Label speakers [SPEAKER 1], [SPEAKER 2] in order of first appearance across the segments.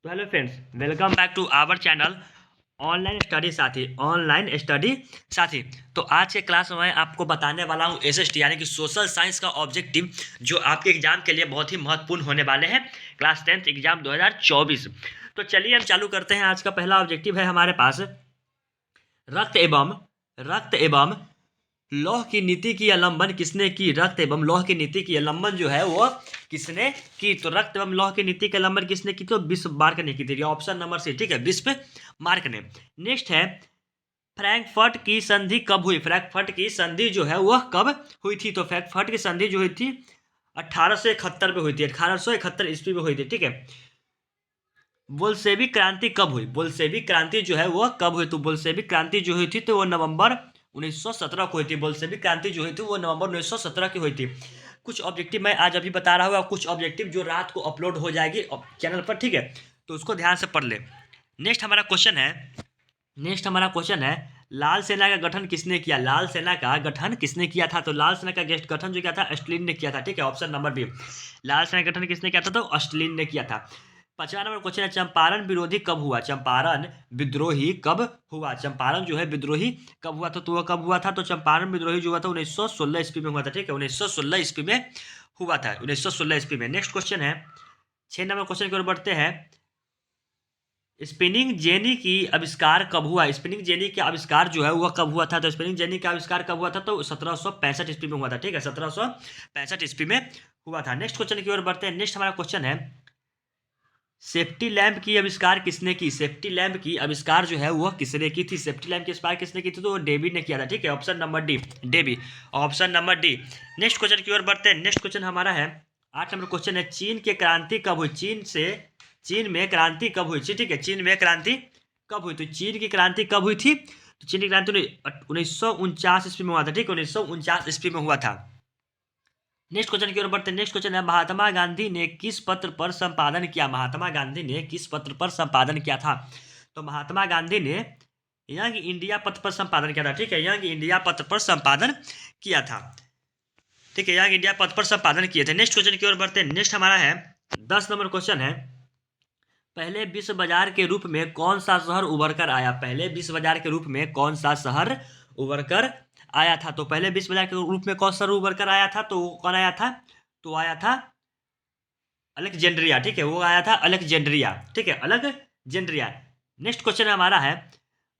[SPEAKER 1] तो hello friends, welcome back to our channel online study साथी। तो आज के क्लास में मैं आपको बताने वाला हूँ एसएसटी यानी कि सोशल साइंस का ऑब्जेक्टिव, जो आपके एग्जाम के लिए बहुत ही महत्वपूर्ण होने वाले हैं, क्लास 10th एग्जाम 2024। तो चलिए हम चालू करते हैं। आज का पहला ऑब्जेक्टिव है हमारे पास रक्त एवं लौह की नीति की अवलंबन किसने की। रक्त एवं लौह की नीति की अवलंबन जो है वो किसने की। तो रक्त एवं लौह की नीति की अवलंबन किसने की, तो बिस्मार्क ने की थी। ऑप्शन नंबर सी, ठीक है, बिस्मार्क ने। नेक्स्ट है फ्रैंकफर्ट की संधि कब हुई। फ्रैंकफर्ट की संधि जो है वह कब हुई थी। तो फ्रैंकफर्ट की संधि जो हुई थी 1871 में हुई थी। 1871 ईस्वी में हुई थी, ठीक है। बोल्शेविक क्रांति कब हुई। बोल्शेविक क्रांति जो है वह कब हुई। तो बोल्शेविक क्रांति जो हुई थी तो वो नवंबर 1917 को हुई थी। बोल्शेविक क्रांति जो हुई थी वो नवंबर 1917 की हुई थी। कुछ ऑब्जेक्टिव मैं आज अभी बता रहा हूँ और कुछ ऑब्जेक्टिव जो रात को अपलोड हो जाएगी चैनल पर, ठीक है, तो उसको ध्यान से पढ़ ले। नेक्स्ट हमारा क्वेश्चन है लाल सेना का गठन किसने किया। लाल सेना का गठन किसने किया था। तो लाल सेना का गठन जो किया था स्टालिन ने किया था, ठीक है। ऑप्शन नंबर बी, लाल सेना का गठन किसने किया था, तो स्टालिन ने किया था। 50वां नंबर क्वेश्चन है चंपारण विरोधी कब हुआ। चंपारण विद्रोही कब हुआ। चंपारण जो है विद्रोही कब हुआ था, तो वह कब हुआ था। तो चंपारण विद्रोही जो हुआ था 1916 ईस्वी में हुआ था, ठीक है। 1916 ईस्वी में हुआ था, 1916 ईस्वी में। नेक्स्ट क्वेश्चन है 6 नंबर क्वेश्चन की ओर बढ़ते हैं। स्पिनिंग जेनी की आविष्कार कब हुआ। स्पिनिंग जेनी का आविष्कार जो है वह कब हुआ था। तो स्पिनिंग जेनी का आविष्कार कब हुआ था, तो 1765 ईस्वी में हुआ था, ठीक है। 1765 ईस्वी में हुआ था। नेक्स्ट क्वेश्चन की ओर बढ़ते हैं। नेक्स्ट हमारा क्वेश्चन है सेफ्टी लैंप की आविष्कार किसने की। सेफ्टी लैंप की आविष्कार जो है वह किसने की थी। सेफ्टी लैंप की आविष्कार किसने की थी, तो डेवी ने किया था, ठीक है। Option number D, Davy. Option number D. Next question की ओर बढ़ते हैं। नेक्स्ट क्वेश्चन हमारा है 8 नंबर क्वेश्चन है चीन की क्रांति कब हुई। चीन में क्रांति कब हुई थी, ठीक है। चीन में क्रांति कब हुई। तो चीन की क्रांति कब हुई थी, तो चीन की क्रांति 1949 ईस्वी में हुआ था, ठीक है। 1949 ईस्वी में हुआ था। नेक्स्ट क्वेश्चन की ओर बढ़ते हैं। नेक्स्ट क्वेश्चन है महात्मा गांधी ने किस पत्र पर संपादन किया। महात्मा गांधी ने किस पत्र पर संपादन किया था। तो महात्मा गांधी ने यंग इंडिया पत्र पर संपादन किया था, ठीक है। यंग इंडिया पत्र पर संपादन किया था, ठीक है। यंग इंडिया पत्र पर संपादन किए थे। नेक्स्ट क्वेश्चन की ओर बढ़ते हैं। नेक्स्ट हमारा है 10 नंबर क्वेश्चन है पहले विश्व बाजार के रूप में कौन सा शहर उभर कर आया। पहले विश्व बाजार के रूप में कौन सा शहर उभर कर आया था। तो पहले विश्व बाजार के रूप में कौन सा शहर उभर कर आया था, तो कौन आया था, तो आया था अलेक्जेंड्रिया, ठीक है। वो आया था अलेक्जेंड्रिया, ठीक है, अलेक्जेंड्रिया। नेक्स्ट क्वेश्चन हमारा है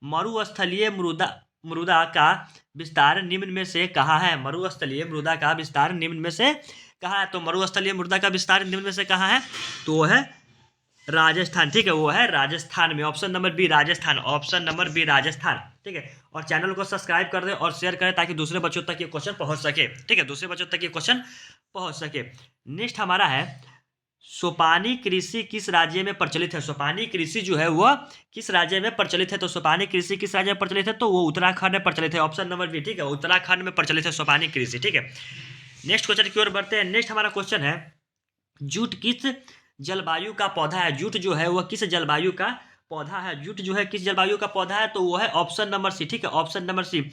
[SPEAKER 1] मरुस्थलीय मृदा मृदा का विस्तार निम्न में से कहाँ है। मरुस्थलीय मृदा का विस्तार निम्न में से कहाँ है। तो मरुस्थलीय मृदा का विस्तार निम्न में से कहाँ है, तो वो है राजस्थान, ठीक है। वो है राजस्थान में। Option number B, Rajasthan. Option number B, Rajasthan, ठीक है। और चैनल को सब्सक्राइब कर दें और शेयर करें ताकि दूसरे बच्चों तक ये क्वेश्चन पहुंच सके, ठीक है, दूसरे बच्चों तक ये क्वेश्चन पहुंच सके। नेक्स्ट हमारा है सोपानी कृषि किस राज्य में प्रचलित है। सोपानी कृषि जो है वह किस राज्य में प्रचलित है। तो सोपानी कृषि किस राज्य में प्रचलित है, तो वो उत्तराखंड में प्रचलित है। ऑप्शन नंबर बी, ठीक है, उत्तराखंड में प्रचलित है सोपानी कृषि, ठीक है। नेक्स्ट क्वेश्चन की ओर बढ़ते हैं। नेक्स्ट हमारा क्वेश्चन है जूट किस जलवायु का पौधा है। जूट जो है वह किस जलवायु का पौधा है। जूट जो है किस जलवायु का पौधा है, तो वो है ऑप्शन नंबर सी, ठीक है। ऑप्शन नंबर सी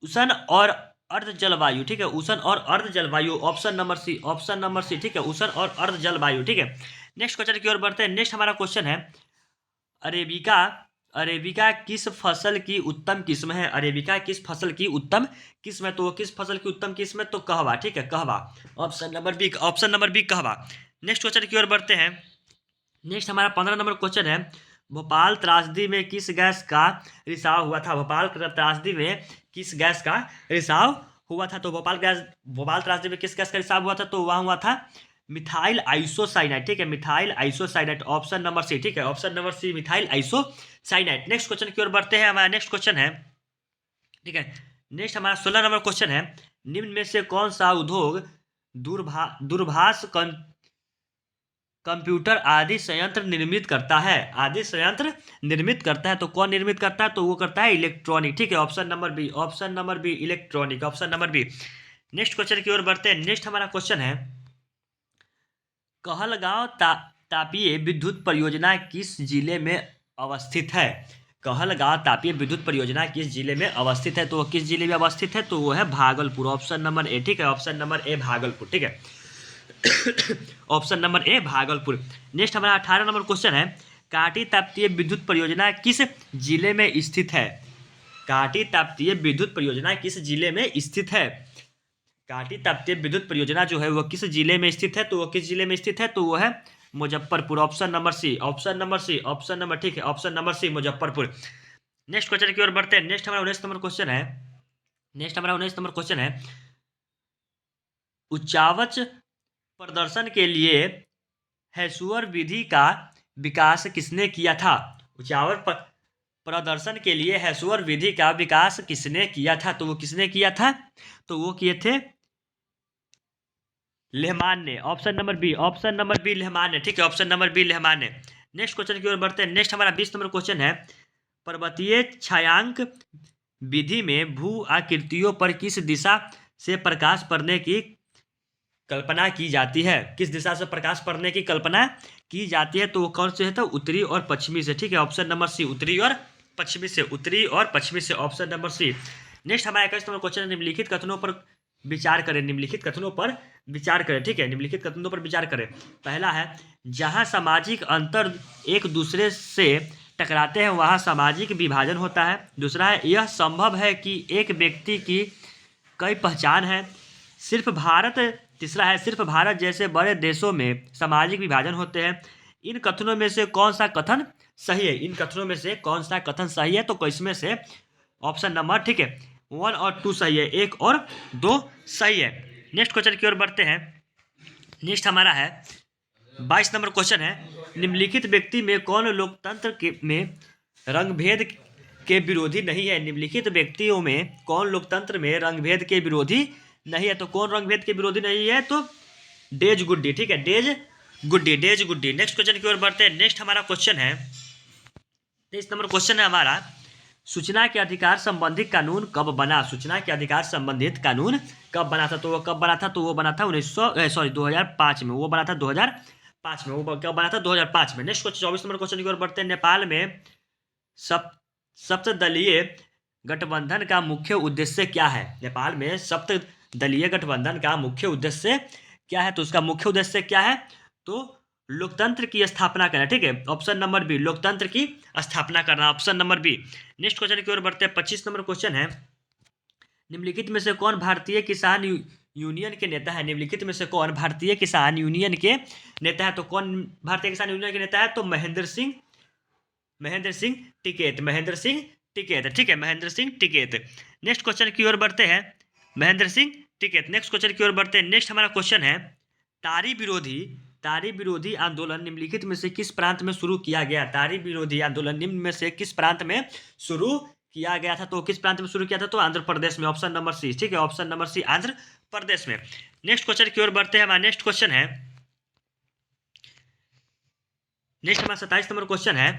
[SPEAKER 1] उष्ण और अर्ध जलवायु, ठीक है। उष्ण और अर्ध जलवायु, option number C, option number C, ठीक है, उष्ण और अर्ध जलवायु, ठीक है। नेक्स्ट क्वेश्चन की ओर बढ़ते हैं। नेक्स्ट हमारा क्वेश्चन है अरेबिका अरेबिका किस फसल की उत्तम किस्म है। अरेबिका किस फसल की उत्तम किस्म है, तो किस फसल की उत्तम किस्म है, तो कहवा, ठीक है, कहवा। Option number B, option number B, कहवा। नेक्स्ट क्वेश्चन की ओर बढ़ते हैं। नेक्स्ट हमारा 15 नंबर क्वेश्चन है भोपाल त्रासदी में किस गैस का रिसाव हुआ था। भोपाल त्रासदी में किस गैस का रिसाव हुआ था। तो भोपाल त्रासदी में किस गैस का रिसाव हुआ था, तो वहाँ हुआ था मिथाइल आइसोसाइनाइड, ठीक है, methyl isocyanide. Option number C, ठीक है, option number C, methyl isocyanide. Next question की ओर बढ़ते हैं। हमारा नेक्स्ट क्वेश्चन है, ठीक है, नेक्स्ट हमारा 16 नंबर क्वेश्चन है निम्न में से कौन सा उद्योग दूरभाष कंप्यूटर आदि संयंत्र निर्मित करता है। आदि संयंत्र निर्मित करता है, तो कौन निर्मित करता है, तो वो करता है इलेक्ट्रॉनिक, ठीक है। Option number B, option number B, electronic. Option number B. Next question की ओर बढ़ते हैं। नेक्स्ट हमारा क्वेश्चन है कहलगांव तापीय विद्युत परियोजना किस जिले में अवस्थित है। कहलगांव तापीय विद्युत परियोजना किस जिले में अवस्थित है, तो वो किस जिले में अवस्थित है, तो वो है भागलपुर। ऑप्शन नंबर ए, ठीक है, ऑप्शन नंबर ए, भागलपुर, ठीक है। ऑप्शन नंबर ए भागलपुर। नेक्स्ट हमारा 18 नंबर क्वेश्चन है, कांटी ताप्तीय विद्युत परियोजना किस जिले में स्थित है? कांटी ताप्तीय विद्युत परियोजना किस जिले में स्थित है? कांटी ताप्तीय विद्युत परियोजना जो है वो किस जिले में स्थित है? तो वो किस जिले में स्थित है? तो वो है Muzaffarpur. Option number C, option number C, option number, ठीक है, option number C Muzaffarpur. Next question की ओर बढ़ते हैं। नेक्स्ट हमारा 19 नंबर क्वेश्चन है, नेक्स्ट हमारा 19 नंबर क्वेश्चन है, उच्चावच प्रदर्शन के लिए हेसुअर विधि का विकास किसने किया था? उच्चावच प्रदर्शन के लिए हेसुअर विधि का विकास किसने किया था? तो वो किसने किया था? तो वो किए थे लेहमान ने। Option number B, option number B Lehmann ने, ठीक है, ऑप्शन नंबर बी लेहमान ने। नेक्स्ट क्वेश्चन की ओर बढ़ते हैं। नेक्स्ट हमारा 20 नंबर क्वेश्चन है, पर्वतीय छायांक विधि में भू आकृतियों पर किस दिशा से प्रकाश पड़ने की कल्पना की जाती है? किस दिशा से प्रकाश पड़ने की कल्पना की जाती है? तो वो कौन से है? तो उत्तरी और पश्चिमी से, ठीक है, ऑप्शन नंबर सी, उत्तरी और पश्चिमी से, उत्तरी और पश्चिमी से, ऑप्शन नंबर सी। नेक्स्ट हमारा 21 नंबर क्वेश्चन है, निम्नलिखित कथनों पर विचार करें, निम्नलिखित कथनों पर विचार करें, ठीक है, निम्नलिखित कथनों पर विचार करें। पहला है, जहां सामाजिक अंतर एक दूसरे से टकराते हैं वहां सामाजिक विभाजन होता है। दूसरा है, यह संभव है कि एक व्यक्ति की कई पहचान है, सिर्फ भारत। तीसरा है, सिर्फ भारत जैसे बड़े देशों में सामाजिक विभाजन होते हैं। इन कथनों में से कौन सा कथन सही है? इन कथनों में से कौन सा कथन सही है? तो इसमें से ऑप्शन नंबर, ठीक है, 1 और 2 सही है, 1 और 2 सही है। नेक्स्ट क्वेश्चन की ओर बढ़ते हैं। नेक्स्ट हमारा है 22 नंबर क्वेश्चन है, निम्नलिखित व्यक्ति में कौन लोकतंत्र के में रंगभेद के विरोधी नहीं है? निम्नलिखित व्यक्तियों में कौन लोकतंत्र में रंगभेद के विरोधी नहीं है? तो कौन रंगभेद के विरोधी नहीं है? तो डेज गुड्डी, ठीक है, डेज गुड्डी, डेज गुड्डी। नेक्स्ट क्वेश्चन की ओर बढ़ते हैं। नेक्स्ट हमारा क्वेश्चन है 23 नंबर क्वेश्चन है हमारा, सूचना के अधिकार संबंधित कानून कब बना? सूचना के अधिकार संबंधित कानून कब बना था? तो वो कब बना था? तो वो बना था 2005 में, वो बना था 2005 में, वो कब बना था? 2005 में। नेक्स्ट क्वेश्चन 24 नंबर क्वेश्चन की ओर बढ़ते हैं। नेपाल में सप्तदलीय गठबंधन का मुख्य उद्देश्य क्या है? नेपाल में सप्तदलीय गठबंधन का मुख्य उद्देश्य क्या है? तो उसका मुख्य उद्देश्य क्या है? तो लोकतंत्र की स्थापना करना, ठीक है, ऑप्शन नंबर बी, लोकतंत्र की स्थापना करना, option number B. Next question की ओर बढ़ते हैं। 25 नंबर क्वेश्चन है, निम्नलिखित में से कौन भारतीय किसान यूनियन के नेता है? निम्नलिखित में से कौन भारतीय किसान यूनियन के नेता है? तो कौन भारतीय किसान यूनियन के नेता है? तो महेंद्र सिंह टिकैत, महेंद्र सिंह टिकैत, ठीक है, महेंद्र सिंह टिकैत। नेक्स्ट क्वेश्चन की ओर बढ़ते हैं, महेंद्र सिंह टिकैत। नेक्स्ट क्वेश्चन की ओर बढ़ते हैं। नेक्स्ट हमारा क्वेश्चन है, तारी विरोधी आंदोलन निम्नलिखित में से किस प्रांत में शुरू किया गया? तारी विरोधी आंदोलन निम्न में से किस प्रांत में शुरू किया गया था? तो किस प्रांत में शुरू किया था? तो आंध्र प्रदेश में, ऑप्शन नंबर सी, ठीक है, ऑप्शन नंबर सी, आंध्र प्रदेश में। नेक्स्ट क्वेश्चन की ओर बढ़ते हैं। हमारा नेक्स्ट क्वेश्चन है, नेक्स्ट हमारा 27 नंबर क्वेश्चन है,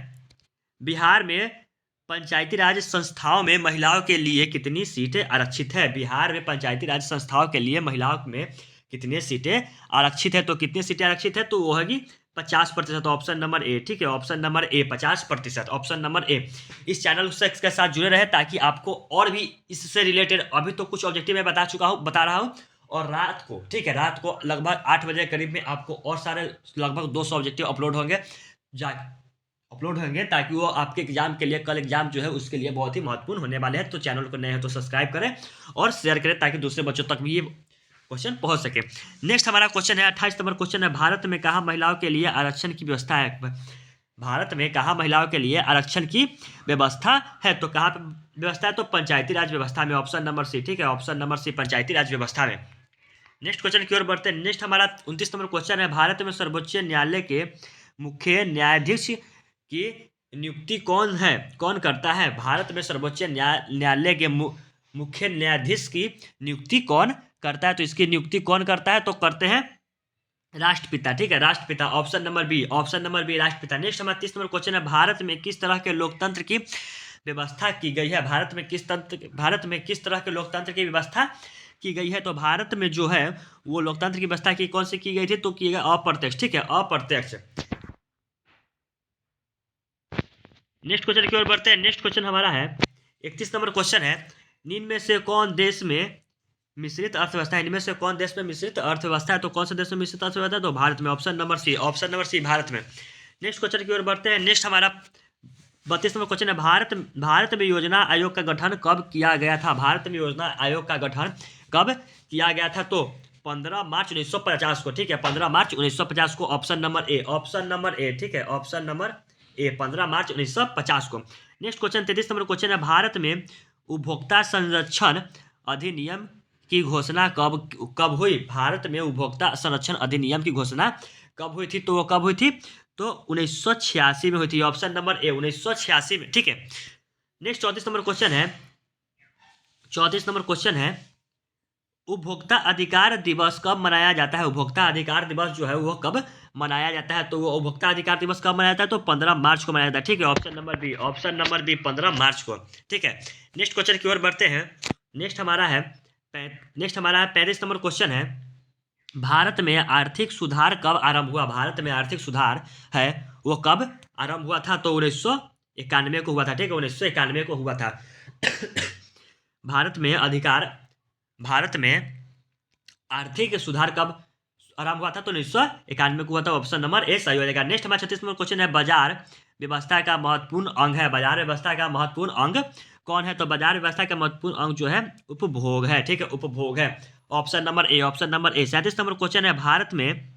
[SPEAKER 1] बिहार में पंचायती राज संस्थाओं में महिलाओं के लिए कितनी सीटें आरक्षित है? बिहार में पंचायती राज संस्थाओं के लिए महिलाओं में कितनी सीटें आरक्षित है? तो कितनी सीटें आरक्षित है? तो वो होगी 50%, ऑप्शन नंबर ए, ठीक है, ऑप्शन नंबर ए 50%, ऑप्शन नंबर ए। इस चैनल के साथ जुड़े रहे ताकि आपको और भी इससे रिलेटेड, अभी तो कुछ ऑब्जेक्टिव मैं बता रहा हूँ, और रात को, ठीक है, रात को लगभग 8 बजे करीब में आपको और सारे लगभग 200 ऑब्जेक्टिव अपलोड होंगे ताकि वो आपके एग्जाम के लिए, कल एग्जाम जो है उसके लिए बहुत ही महत्वपूर्ण होने वाले हैं। तो चैनल को नए हैं तो सब्सक्राइब करें और शेयर करें ताकि दूसरे बच्चों तक भी ये क्वेश्चन पहुंच सके। नेक्स्ट हमारा क्वेश्चन है 28 नंबर क्वेश्चन है, भारत में कहाँ महिलाओं के लिए आरक्षण की व्यवस्था है? भारत में कहाँ महिलाओं के लिए आरक्षण की व्यवस्था है? तो कहाँ पे व्यवस्था है? तो पंचायती राज व्यवस्था में, ऑप्शन नंबर सी, ठीक है, ऑप्शन नंबर सी, पंचायती राज व्यवस्था में। नेक्स्ट क्वेश्चन की ओर बढ़ते हैं। नेक्स्ट हमारा 29 नंबर क्वेश्चन है, भारत में सर्वोच्च न्यायालय के मुख्य न्यायाधीश की नियुक्ति कौन करता है? भारत में सर्वोच्च न्यायालय के मुख्य न्यायाधीश की नियुक्ति कौन करता है? तो इसकी नियुक्ति कौन करता है? तो करते हैं राष्ट्रपिता, ठीक है, राष्ट्रपिता, option number B, option number B, राष्ट्रपिता। नेक्स्ट हमारा 30 नंबर क्वेश्चन है, भारत में किस तरह के लोकतंत्र की व्यवस्था की गई है? भारत में किस तरह के लोकतंत्र की व्यवस्था की गई है? तो भारत में जो है वो लोकतंत्र की व्यवस्था की कौन सी की गई थी? तो की गई अप्रत्यक्ष, ठीक है, अप्रत्यक्ष। नेक्स्ट क्वेश्चन की ओर बढ़ते हैं। नेक्स्ट क्वेश्चन हमारा है 31 नंबर क्वेश्चन है, निम्न में से कौन देश में मिश्रित अर्थव्यवस्था, इनमें से कौन देश में मिश्रित अर्थव्यवस्था है? तो कौन से देश में मिश्रित अर्थव्यवस्था है? तो भारत में। Option number C, option number C, Bharat में। नेक्स्ट क्वेश्चन की ओर बढ़ते हैं। नेक्स्ट हमारा 32 नंबर क्वेश्चन है, भारत में योजना आयोग का गठन कब किया गया था? भारत में योजना आयोग का गठन कब किया गया था? तो 15 मार्च 1950 को, ठीक है, 15 मार्च 1950 को। ऑप्शन नंबर ए, ऑप्शन नंबर ए, ठीक है, ऑप्शन नंबर ए, 15 मार्च 1950 को। नेक्स्ट क्वेश्चन 33 नंबर क्वेश्चन है, भारत में उपभोक्ता संरक्षण अधिनियम की घोषणा कब हुई? भारत में उपभोक्ता संरक्षण अधिनियम की घोषणा कब हुई थी? तो वो कब हुई थी? तो 1986 में हुई थी। ऑप्शन नंबर ए, 1986 में, ठीक है। नेक्स्ट 34 नंबर क्वेश्चन है, 34 नंबर क्वेश्चन है, उपभोक्ता अधिकार दिवस कब मनाया जाता है? उपभोक्ता अधिकार दिवस जो है वो कब मनाया जाता है? तो वो उपभोक्ता अधिकार दिवस कब मनाया जाता है? तो 15 मार्च को मनाया जाता है, ठीक है। Option number B, option number B, 15 मार्च को, ठीक है। नेक्स्ट क्वेश्चन की ओर बढ़ते हैं। नेक्स्ट हमारा है 35 नंबर क्वेश्चन है, भारत में आर्थिक सुधार कब आरंभ हुआ? भारत में आर्थिक सुधार है वो कब आरंभ हुआ था? तो 1991 को हुआ था, ठीक है, 1991 को हुआ था। भारत में आर्थिक सुधार कब आरंभ हुआ था? तो 1991 को हुआ था। ऑप्शन नंबर ए सही हो जाएगा। नेक्स्ट हमारा 36 नंबर क्वेश्चन है, बाजार व्यवस्था का महत्वपूर्ण अंग है। बाजार व्यवस्था का महत्वपूर्ण अंग कौन है? तो बाजार व्यवस्था का महत्वपूर्ण अंग जो है उपभोग है, ठीक है, उपभोग है। ऑप्शन नंबर ए, ऑप्शन नंबर ए। 37 नंबर क्वेश्चन है, भारत में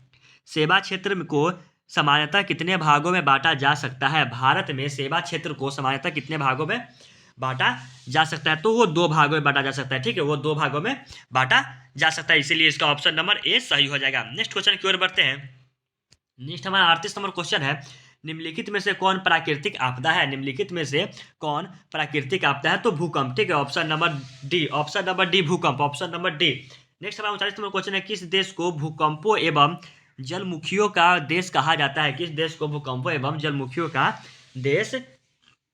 [SPEAKER 1] सेवा क्षेत्र को सामान्यतः कितने भागों में बांटा जा सकता है? भारत में सेवा क्षेत्र को सामान्यतः कितने भागों में बांटा जा सकता है? तो वो 2 भागों में बांटा जा सकता है, ठीक है, वो 2 भागों में बांटा जा सकता है, इसीलिए इसका ऑप्शन नंबर ए सही हो जाएगा। नेक्स्ट क्वेश्चन की ओर बढ़ते हैं। नेक्स्ट हमारा 38 नंबर क्वेश्चन है, निम्नलिखित में से कौन प्राकृतिक आपदा है? निम्नलिखित में से कौन प्राकृतिक आपदा है? तो भूकंप, ठीक है, option number D, option number D, भूकंप, ऑप्शन नंबर डी। नेक्स्ट हमारा 39 नंबर क्वेश्चन है, किस देश को भूकंपों एवं जलमुखियों का देश कहा जाता है? किस देश को भूकंपों एवं जलमुखियों का देश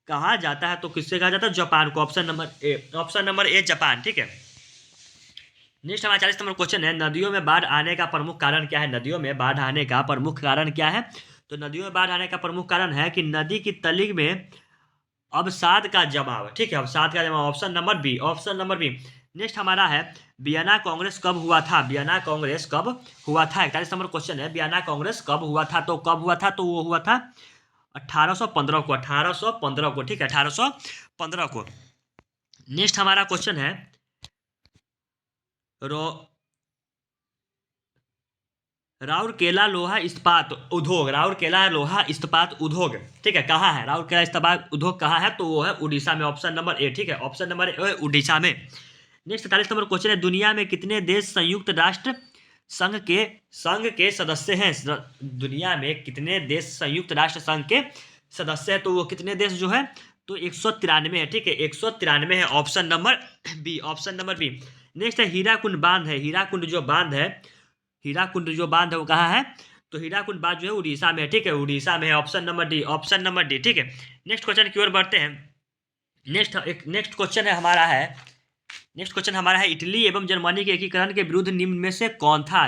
[SPEAKER 1] कहा जाता है? तो किससे कहा जाता है? जापान को। ऑप्शन नंबर ए, ऑप्शन नंबर ए, जापान, ठीक है। नेक्स्ट हमारा 40 नंबर क्वेश्चन है, नदियों में बाढ़ आने का प्रमुख कारण क्या है? नदियों में बाढ़ आने का प्रमुख कारण क्या है? तो नदियों में बाढ़ आने का प्रमुख कारण है कि नदी की तली में अवसाद का जमाव, ठीक है, अवसाद का जमाव। Option number B, option number B. Next हमारा है, वियना कांग्रेस कब हुआ था? वियना कांग्रेस कब हुआ था? 41 नंबर क्वेश्चन है, वियना कांग्रेस कब हुआ था? तो कब हुआ था? तो वो हुआ था 1815 को, 1815 को, ठीक है, 1815 को। नेक्स्ट हमारा क्वेश्चन है, राउरकेला लोहा इस्पात उद्योग, राउरकेला लोहा इस्पात उद्योग, ठीक है, कहाँ है? राउरकेला इस्पात उद्योग कहाँ है? तो वो है उड़ीसा में। ऑप्शन नंबर ए, ठीक है, ऑप्शन नंबर ए, उड़ीसा में। नेक्स्ट 43 नंबर क्वेश्चन है, दुनिया में कितने देश संयुक्त राष्ट्र संघ के सदस्य हैं? दुनिया में कितने देश संयुक्त राष्ट्र संघ के सदस्य हैं? तो वो कितने देश जो है? तो 193 है, ठीक है, 193 है। Option number B, option number B. Next है, हीराकुंड बांध है, हीराकुंड जो बांध है, हीराकुंड जो बांध है वो कहाँ है? तो हीराकुंड बांध जो है उड़ीसा में है, ठीक है, उड़ीसा में है। Option number D, option number D, ठीक है। नेक्स्ट क्वेश्चन की ओर बढ़ते हैं। नेक्स्ट क्वेश्चन है हमारा है, नेक्स्ट क्वेश्चन हमारा है, इटली एवं जर्मनी के एकीकरण के विरुद्ध निम्न में से कौन था?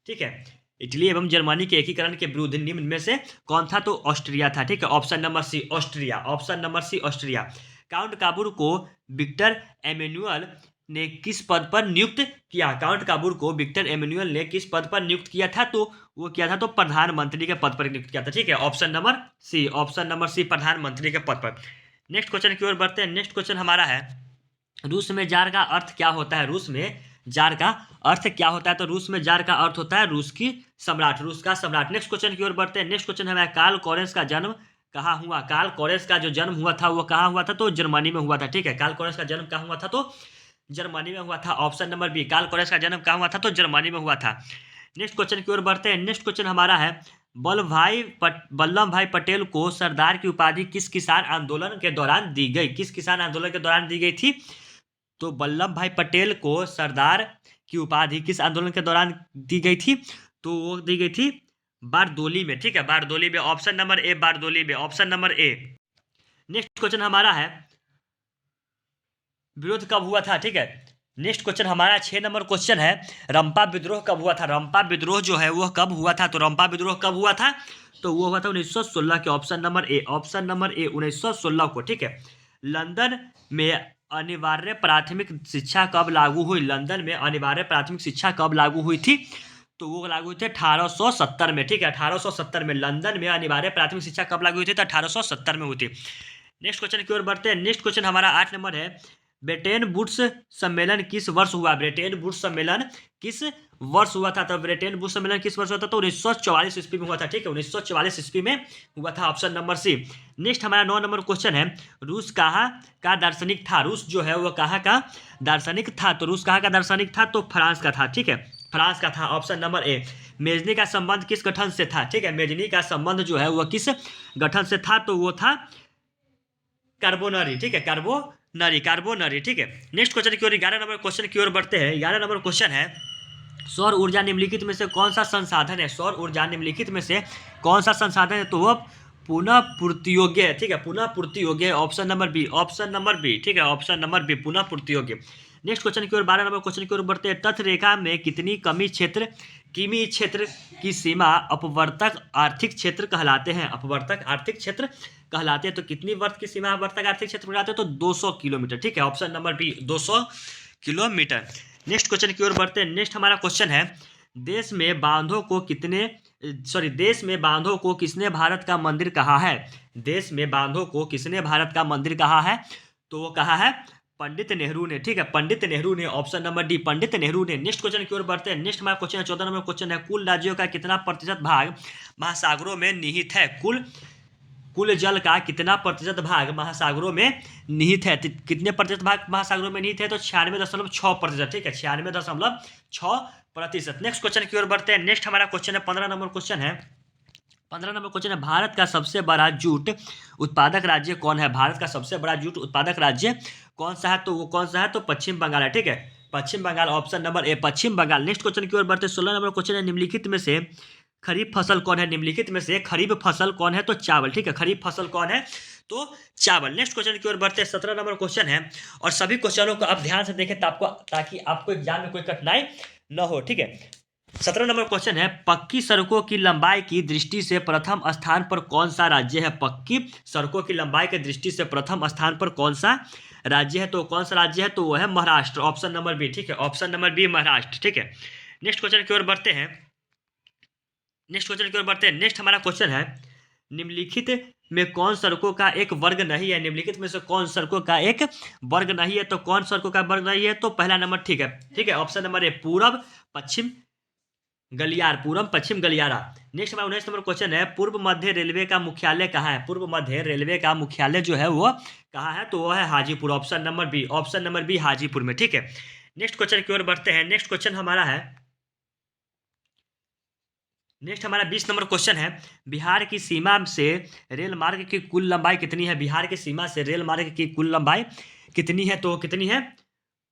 [SPEAKER 1] ठीक है, इटली एवं जर्मनी के एकीकरण के विरुद्ध निम्न में से कौन था? तो ऑस्ट्रिया था, ठीक है, option number C, Austria, option number C, Austria. Count Cavour को विक्टर एमेनुअल ने किस पद पर नियुक्त किया? काउंट काबूर को विक्टर एमेनुअल ने किस पद पर नियुक्त किया था? तो वो किया था तो प्रधानमंत्री के पद पर नियुक्त किया था, ठीक है, option number C, option number C, प्रधानमंत्री के पद पर। नेक्स्ट क्वेश्चन की ओर बढ़ते हैं। नेक्स्ट क्वेश्चन हमारा है, रूस में जार का अर्थ क्या होता है? रूस में जार का अर्थ क्या होता है? तो रूस में जार का अर्थ होता है रूस की सम्राट, रूस का सम्राट। नेक्स्ट क्वेश्चन की ओर बढ़ते हैं। नेक्स्ट क्वेश्चन हमारा, कार्ल कोरेंस का जन्म कहाँ हुआ? कार्ल कोरेंस का जो जन्म हुआ था वो कहाँ हुआ था? तो जर्मनी में हुआ था, ठीक है, कार्ल कोरेंस का जन्म कहाँ हुआ था? तो जर्मनी में हुआ था। Option number B, Karl Correns का जन्म कहाँ हुआ था? तो जर्मनी में हुआ था। नेक्स्ट क्वेश्चन की ओर बढ़ते हैं। नेक्स्ट क्वेश्चन हमारा है, वल्लभ भाई पटेल को सरदार की उपाधि किस किसान आंदोलन के दौरान दी गई? किस किसान आंदोलन के दौरान दी गई थी? तो वल्लभ भाई पटेल को सरदार की उपाधि किस आंदोलन के दौरान दी गई थी? तो वो दी गई थी बारदोली में, ठीक है, बारदोली में। ऑप्शन नंबर ए, बारदोली में, ऑप्शन नंबर ए। नेक्स्ट क्वेश्चन हमारा है, विरोध कब हुआ था? ठीक है, नेक्स्ट क्वेश्चन हमारा 6 नंबर क्वेश्चन है, रंपा विद्रोह कब हुआ था? रंपा विद्रोह जो है वह कब हुआ था? तो रंपा विद्रोह कब हुआ था? तो वो हुआ था 1916 के। ऑप्शन नंबर ए, ऑप्शन नंबर ए, 1916 को, ठीक है। लंदन में अनिवार्य प्राथमिक शिक्षा कब लागू हुई? लंदन में अनिवार्य प्राथमिक शिक्षा कब लागू हुई थी? तो वो लागू हुई थी 1870 में। ठीक है, 1870 में लंदन में अनिवार्य प्राथमिक शिक्षा कब लागू हुई थी? तो 1870 में हुई थी। नेक्स्ट क्वेश्चन की ओर बढ़ते हैं। नेक्स्ट क्वेश्चन हमारा 8 नंबर है, ब्रिटेन वुड्स सम्मेलन किस वर्ष हुआ? ब्रिटेन वुड्स सम्मेलन किस वर्ष हुआ था? तो ब्रिटेन वुड्स सम्मेलन किस वर्ष हुआ था? तो 1944 ईस्वी में हुआ था। ठीक है, 1944 ईस्वी में हुआ था, ऑप्शन नंबर सी। नेक्स्ट हमारा 9 नंबर क्वेश्चन है, रूस कहाँ का दार्शनिक था? रूस जो है वो कहाँ का दार्शनिक था? तो रूस कहाँ का दार्शनिक था? तो फ्रांस का था। ठीक है, फ्रांस का था, ऑप्शन नंबर ए। मेजनी का संबंध किस गठन से था? ठीक है, मेजनी का संबंध जो है वह किस गठन से था? तो वो था कार्बोनरी। ठीक है, कार्बोनरी। ठीक है, नेक्स्ट क्वेश्चन की ओर 11 नंबर क्वेश्चन की ओर बढ़ते हैं। 11 नंबर क्वेश्चन है, सौर ऊर्जा निम्नलिखित में से कौन सा संसाधन है? सौर ऊर्जा निम्नलिखित में से कौन सा संसाधन है? तो वह पुनः पूर्ति योग्य है। ठीक है, पुनः पूर्ति योग्य है, option number B. Option number B, ठीक है, ऑप्शन नंबर बी, पुनः पूर्ति योग्य। नेक्स्ट क्वेश्चन की ओर 12 नंबर क्वेश्चन की ओर बढ़ते हैं। तथ रेखा में कितनी किमी क्षेत्र की सीमा अपवर्तक आर्थिक क्षेत्र कहलाते हैं? अपवर्तक आर्थिक क्षेत्र कहलाते हैं। तो कितनी वर्त की सीमा अपवर्तक आर्थिक क्षेत्र कहलाते हैं? तो 200 किलोमीटर। ठीक है, option number B, 200 kilometre. Next question की ओर बढ़ते हैं। नेक्स्ट हमारा क्वेश्चन है, देश में बांधों को किसने भारत का मंदिर कहा है? देश में बांधों को किसने भारत का मंदिर कहा है? तो वो कहा है पंडित नेहरू ने। ठीक है, पंडित नेहरू ने, option number D, Pandit Nehru ने। नेक्स्ट क्वेश्चन की ओर बढ़ते हैं। नेक्स्ट हमारा क्वेश्चन है 14 नंबर क्वेश्चन है, कुल राज्यों का कितना प्रतिशत भाग महासागरों में निहित है? कुल जल का कितना प्रतिशत भाग महासागरों में निहित है? कितने प्रतिशत भाग महासागरों में निहित है? तो 96.6%। ठीक है, 96.6%। नेक्स्ट क्वेश्चन की ओर बढ़ते हैं। नेक्स्ट हमारा क्वेश्चन है 15 नंबर क्वेश्चन है। 15 नंबर क्वेश्चन है, भारत का सबसे बड़ा जूट उत्पादक राज्य कौन है? भारत का सबसे बड़ा जूट उत्पादक राज्य कौन सा है? तो वो कौन सा है? तो पश्चिम बंगाल है। ठीक है, Paschim Bengal, option number A, Paschim Bengal. Next question की ओर बढ़ते हैं। 16 नंबर क्वेश्चन है, निम्नलिखित में से खरीफ फसल कौन है? निम्नलिखित में से खरीफ फसल कौन है? तो चावल। ठीक है, खरीफ फसल कौन है? तो चावल। नेक्स्ट क्वेश्चन की ओर बढ़ते हैं। 17 नंबर क्वेश्चन है, और सभी क्वेश्चनों को आप ध्यान से देखें ताकि आपको एग्जाम में कोई कठिनाई न हो। ठीक है, 17 नंबर क्वेश्चन है, पक्की सड़कों की लंबाई की दृष्टि से प्रथम स्थान पर कौन सा राज्य है? पक्की सड़कों की लंबाई की दृष्टि से प्रथम स्थान पर कौन सा राज्य है? तो कौन सा राज्य है? तो वो है महाराष्ट्र, ऑप्शन नंबर बी। ठीक है, ऑप्शन नंबर बी, महाराष्ट्र। ठीक है, नेक्स्ट क्वेश्चन की ओर बढ़ते हैं। नेक्स्ट हमारा क्वेश्चन है, निम्नलिखित में कौन सड़कों का एक वर्ग नहीं है? निम्नलिखित में से कौन सड़कों का एक वर्ग नहीं है? तो कौन सड़कों का वर्ग नहीं है? तो पहला नंबर, ठीक है, ऑप्शन नंबर ए, पूरब पश्चिम गलियारा। नेक्स्ट हमारा 19 नंबर क्वेश्चन है, पूर्व मध्य रेलवे का मुख्यालय कहाँ है? पूर्व मध्य रेलवे का मुख्यालय जो है वो कहाँ है? तो वो है Hajipur, option number B, Hajipur में। ठीक है, नेक्स्ट क्वेश्चन की ओर बढ़ते हैं। नेक्स्ट क्वेश्चन हमारा है, नेक्स्ट हमारा 20 नंबर क्वेश्चन है, बिहार की सीमा से रेल मार्ग की कुल लंबाई कितनी है? बिहार की सीमा से रेल मार्ग की कुल लंबाई कितनी है? तो कितनी है?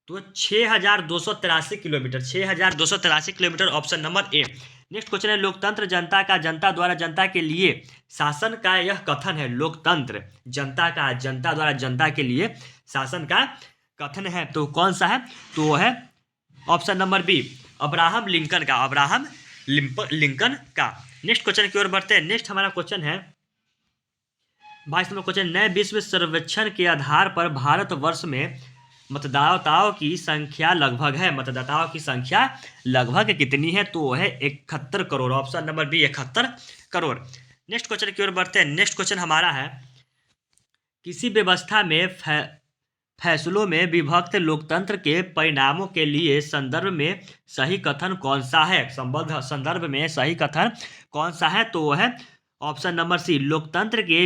[SPEAKER 1] तो 6283 किलोमीटर, 6283 किलोमीटर, ऑप्शन नंबर ए। नेक्स्ट क्वेश्चन है, लोकतंत्र जनता का जनता द्वारा जनता के लिए शासन का यह कथन है। लोकतंत्र जनता का जनता द्वारा जनता के लिए शासन का कथन है, तो कौन सा है? तो वो है option number B, Abraham Lincoln का। नेक्स्ट क्वेश्चन की ओर बढ़ते हैं। नेक्स्ट हमारा क्वेश्चन है 22 नंबर क्वेश्चन, नए विश्व सर्वेक्षण के आधार पर भारतवर्ष में मतदाताओं की संख्या लगभग कितनी है? तो है 71 crore, option number B, 71 crore. Next question की ओर बढ़ते हैं। नेक्स्ट क्वेश्चन हमारा है, किसी व्यवस्था में फैसलों में विभक्त लोकतंत्र के परिणामों के लिए संदर्भ में सही कथन कौन सा है? संदर्भ में सही कथन कौन सा है? तो वो है ऑप्शन नंबर सी, लोकतंत्र के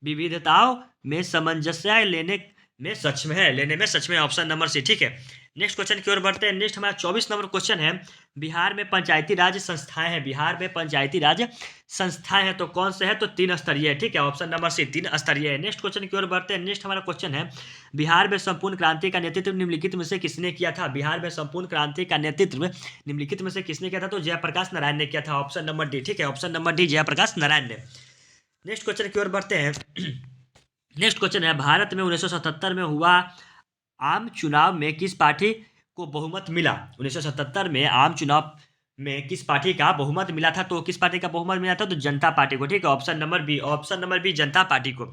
[SPEAKER 1] विविधताओं में सामंजस्य लेने में सक्षम है, ऑप्शन नंबर सी। ठीक है, नेक्स्ट क्वेश्चन की ओर बढ़ते हैं। नेक्स्ट हमारा 24 नंबर क्वेश्चन है, बिहार में पंचायती राज संस्थाएं हैं, तो कौन से है? तो 3 स्तरीय है। ठीक है, ऑप्शन नंबर सी, 3 स्तरीय है। नेक्स्ट क्वेश्चन की ओर बढ़ते हैं। नेक्स्ट हमारा क्वेश्चन है, बिहार में संपूर्ण क्रांति का नेतृत्व निम्नलिखित में से किसने किया था? बिहार में संपूर्ण क्रांति का नेतृत्व निम्नलिखित में से किसने किया था? तो जयप्रकाश नारायण ने किया था, ऑप्शन नंबर डी। ठीक है, option number D, Jayaprakash Narayan ने। नेक्स्ट क्वेश्चन की ओर बढ़ते हैं। नेक्स्ट क्वेश्चन है, भारत में 1977 में हुआ आम चुनाव में किस पार्टी को बहुमत मिला? 1977 में आम चुनाव में किस पार्टी का बहुमत मिला था? तो किस पार्टी का बहुमत मिला था? तो जनता पार्टी को। ठीक है, ऑप्शन नंबर बी, जनता पार्टी को।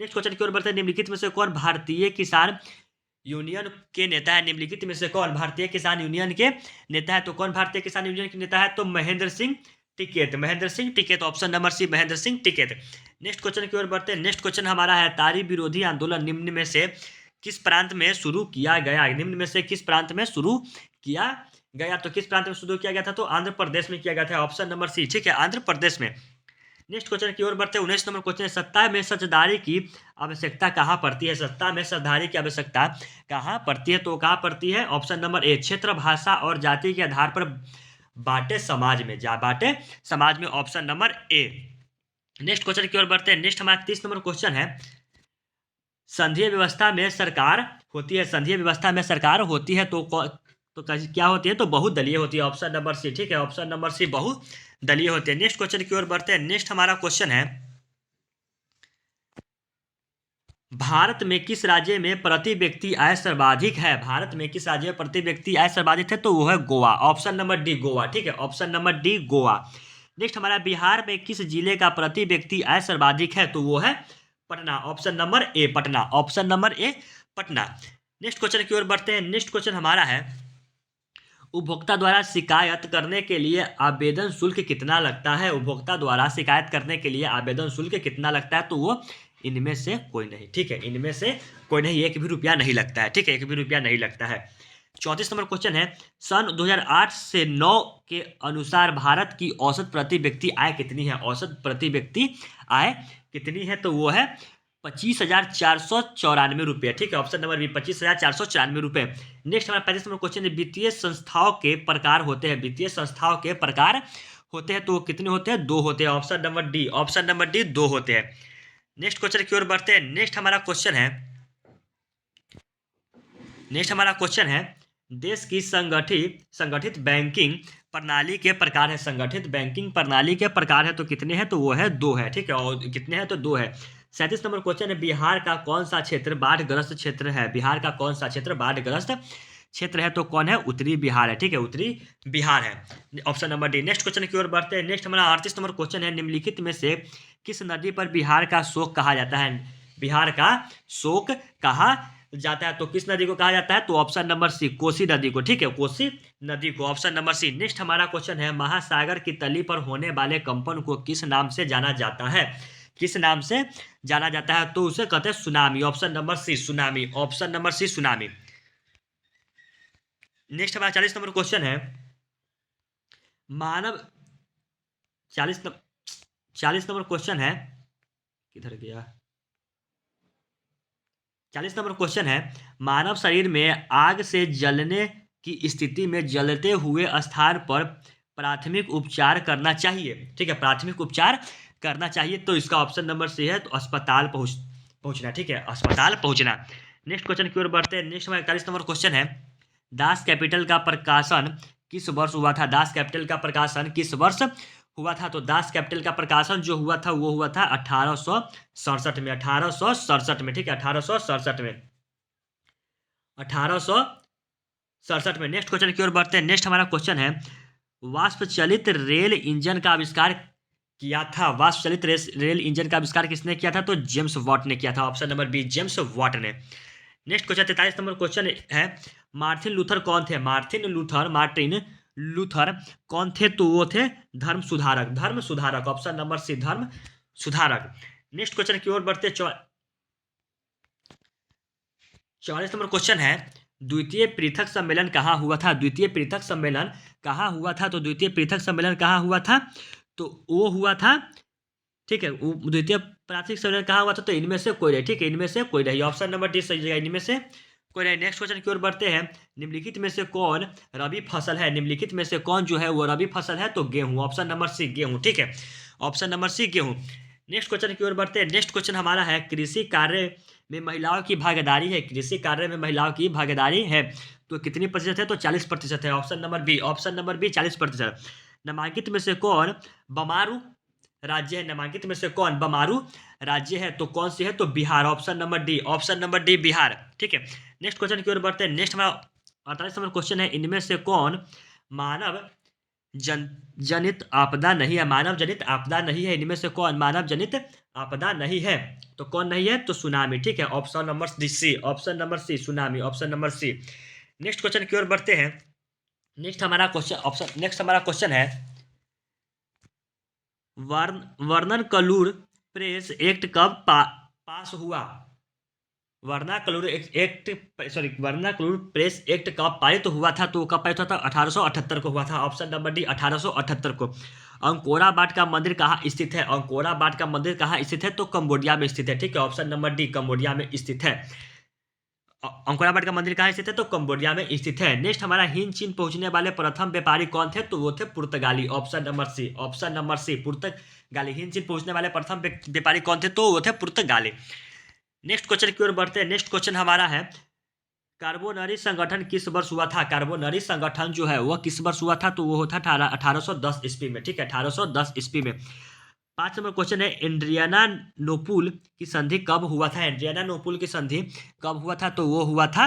[SPEAKER 1] नेक्स्ट क्वेश्चन की ओर बढ़ते हैं, निम्नलिखित में से कौन भारतीय किसान यूनियन के नेता है? निम्नलिखित में से कौन भारतीय किसान यूनियन के नेता है? तो कौन भारतीय किसान यूनियन के नेता है? तो Mahendra Singh Tikait, Mahendra Singh Tikait, option number C Mahendra Singh Tikait. Next question की ओर बढ़ते हैं। नेक्स्ट क्वेश्चन हमारा है, तारी विरोधी आंदोलन निम्न में से किस प्रांत में शुरू किया गया? निम्न में से किस प्रांत में शुरू किया गया? तो किस प्रांत में शुरू किया गया था? तो आंध्र प्रदेश में किया गया था, ऑप्शन नंबर सी, ठीक है, आंध्र प्रदेश में। नेक्स्ट क्वेश्चन की ओर बढ़ते हैं। 19 नंबर क्वेश्चन है, सत्ता में सचदारी की आवश्यकता कहाँ पड़ती है? सत्ता में सचदारी की आवश्यकता कहाँ पड़ती है? तो कहाँ पड़ती है? ऑप्शन नंबर ए, क्षेत्र, भाषा और जाति के आधार पर बांटे समाज में, बांटे समाज में, ऑप्शन नंबर ए। नेक्स्ट क्वेश्चन की ओर बढ़ते हैं। नेक्स्ट हमारा 30 नंबर क्वेश्चन है, संघीय व्यवस्था में सरकार होती है, संघीय व्यवस्था में सरकार होती है तो क्या होती है? तो बहुदलीय होती है, ऑप्शन नंबर सी, ठीक है, ऑप्शन नंबर सी बहुदलीय होती है। नेक्स्ट क्वेश्चन की ओर बढ़ते हैं। नेक्स्ट हमारा क्वेश्चन है, भारत में किस राज्य में प्रति व्यक्ति आय सर्वाधिक है? भारत में किस राज्य में प्रति व्यक्ति आय सर्वाधिक है? तो वो है Goa, option number D Goa, ठीक है, option number D Goa. Next हमारा, बिहार में किस जिले का प्रति व्यक्ति आय सर्वाधिक है? तो वो है पटना, ऑप्शन नंबर ए पटना, ऑप्शन नंबर ए पटना। नेक्स्ट क्वेश्चन की ओर बढ़ते हैं। नेक्स्ट क्वेश्चन हमारा है, उपभोक्ता द्वारा शिकायत करने के लिए आवेदन शुल्क कितना लगता है? उपभोक्ता द्वारा शिकायत करने के लिए आवेदन शुल्क कितना लगता है? तो वो इनमें से कोई नहीं, ठीक है, इनमें से कोई नहीं, 1 भी रुपया नहीं लगता है, ठीक है, 1 भी रुपया नहीं लगता है। 34 नंबर क्वेश्चन है, सन 2008 से 9 के अनुसार भारत की औसत प्रति व्यक्ति आय कितनी है? औसत प्रति व्यक्ति आय कितनी है? तो वो है 25,494 रुपये, ठीक है, ऑप्शन नंबर बी 25,494 रुपये। नेक्स्ट हमारा 35 नंबर क्वेश्चन है, वित्तीय संस्थाओं के प्रकार होते हैं, वित्तीय संस्थाओं के प्रकार होते हैं तो कितने होते हैं? 2 होते हैं, option number D, option number D 2 होते हैं। नेक्स्ट क्वेश्चन की ओर बढ़ते हैं। नेक्स्ट हमारा क्वेश्चन है, देश की संगठित बैंकिंग प्रणाली के प्रकार है, संगठित बैंकिंग प्रणाली के प्रकार है तो कितने हैं? तो वो है 2 है, ठीक है, और कितने हैं? तो 2 है। 37 नंबर क्वेश्चन है, बिहार का कौन सा क्षेत्र बाढ़ग्रस्त क्षेत्र है? बिहार का कौन सा क्षेत्र बाढ़ग्रस्त क्षेत्र है? तो कौन है? उत्तरी बिहार है, ठीक है, उत्तरी बिहार है, option number D. Next question की ओर बढ़ते हैं। नेक्स्ट हमारा 38 नंबर क्वेश्चन है, निम्नलिखित में से किस नदी पर बिहार का शोक कहा जाता है? बिहार का शोक कहा जाता है तो किस नदी को कहा जाता है? तो ऑप्शन नंबर सी, कोसी नदी को, ठीक है, कोसी नदी को, ऑप्शन नंबर सी। नेक्स्ट हमारा क्वेश्चन है, महासागर की तली पर होने वाले कंपन को किस नाम से जाना जाता है? किस नाम से जाना जाता है? तो उसे कहते हैं tsunami, option number C tsunami, option number C tsunami. Next हमारा 40 नंबर क्वेश्चन है, मानव 40 नंबर क्वेश्चन है, किधर गया? 40 नंबर क्वेश्चन है, मानव शरीर में आग से जलने की स्थिति में जलते हुए स्थान पर प्राथमिक उपचार करना चाहिए, ठीक है, प्राथमिक उपचार करना चाहिए तो इसका ऑप्शन नंबर सी है, तो अस्पताल पहुंचना, ठीक है, अस्पताल पहुंचना। नेक्स्ट क्वेश्चन की ओर बढ़ते हैं। नेक्स्ट हमारा 41 नंबर क्वेश्चन है, दास कैपिटल का प्रकाशन किस वर्ष हुआ था? दास कैपिटल का प्रकाशन किस वर्ष हुआ था? तो दास कैपिटल का प्रकाशन जो हुआ था वो हुआ था 1867 में, 1867 में, ठीक है, 1867 में, 1867 में। नेक्स्ट क्वेश्चन की ओर बढ़ते हैं। नेक्स्ट हमारा क्वेश्चन है, वाष्प चलित रेल इंजन का आविष्कार किया था? वाष्प चलित रेल इंजन का आविष्कार किसने किया था? तो जेम्स वाट ने किया था, option number B James Watt ने। नेक्स्ट क्वेश्चन 43 नंबर क्वेश्चन है, मार्टिन लूथर कौन थे? मार्टिन लूथर कौन थे? तो वो थे धर्म सुधारक, ऑप्शन नंबर सी धर्म सुधारक। नेक्स्ट क्वेश्चन की ओर बढ़ते 44 नंबर क्वेश्चन है, द्वितीय पृथक सम्मेलन कहाँ हुआ था? द्वितीय पृथक सम्मेलन कहाँ हुआ था? तो द्वितीय पृथक सम्मेलन कहाँ हुआ था? तो वो हुआ था, ठीक है, द्वितीय प्राथमिक सम्मेलन कहाँ हुआ था? तो इनमें से कोई नहीं, ठीक है, इनमें से कोई नहीं, ऑप्शन नंबर डी सही जगह, इनमें से कोई नहीं। नेक्स्ट क्वेश्चन की ओर बढ़ते हैं, निम्नलिखित में से कौन रबी फसल है? निम्नलिखित में से कौन जो है वो रबी फसल है? तो गेहूं, ऑप्शन नंबर सी गेहूं, ठीक है, ऑप्शन नंबर सी गेहूं। नेक्स्ट क्वेश्चन की ओर बढ़ते हैं। नेक्स्ट क्वेश्चन हमारा है, कृषि कार्य में महिलाओं की भागीदारी है, कृषि कार्य में महिलाओं की भागीदारी है तो कितनी प्रतिशत है? तो 40% है, option number B, option number B 40%। नामांकित में से कौन बमारू राज्य है? नामांकित में से कौन बमारू राज्य है? तो कौन सी है? तो Bihar, option number D, option number D Bihar, ठीक है। नेक्स्ट क्वेश्चन की ओर बढ़ते हैं। नेक्स्ट हमारा 48 नंबर क्वेश्चन है, इनमें से कौन मानव जन जनित आपदा नहीं है, मानव जनित आपदा नहीं है, इनमें से कौन मानव जनित आपदा नहीं है? तो कौन नहीं है? तो सुनामी, ठीक है, option number C, option number C tsunami, option number C. Next question की ओर बढ़ते हैं। नेक्स्ट हमारा क्वेश्चन है, वर्नर कलूर प्रेस एक्ट कब पास हुआ? वर्ना क्लूर प्रेस एक्ट कब पारित हुआ था? तो कब पारित हुआ था? 1878 को हुआ था, ऑप्शन नंबर डी 1878 को। अंकोरा वाट का मंदिर कहाँ स्थित है? अंकोरा वाट का मंदिर कहाँ स्थित है? तो कंबोडिया में स्थित है, ठीक है, ऑप्शन नंबर डी कंबोडिया में स्थित है। अंकोरा वाट का मंदिर कहाँ स्थित है? तो कंबोडिया में स्थित है। नेक्स्ट हमारा हिंद चीन पहुंचने वाले प्रथम व्यापारी कौन थे? तो वो थे पुर्तगाली, option number C, option number C पुर्तगाली। हिंद चीन पहुंचने वाले प्रथम व्यापारी कौन थे? तो वो थे पुर्तगाली। नेक्स्ट क्वेश्चन की ओर बढ़ते हैं। नेक्स्ट क्वेश्चन हमारा है, कार्बोनरी संगठन किस वर्ष हुआ था? कार्बोनरी संगठन जो है वह किस वर्ष हुआ था? तो वो था 1810 ईस्वी में, ठीक है, 1810 ईस्वी में। 5 नंबर क्वेश्चन है, एड्रियाना नोपुल की संधि कब हुआ था? एड्रियाना नोपुल की संधि कब हुआ था? तो वो हुआ था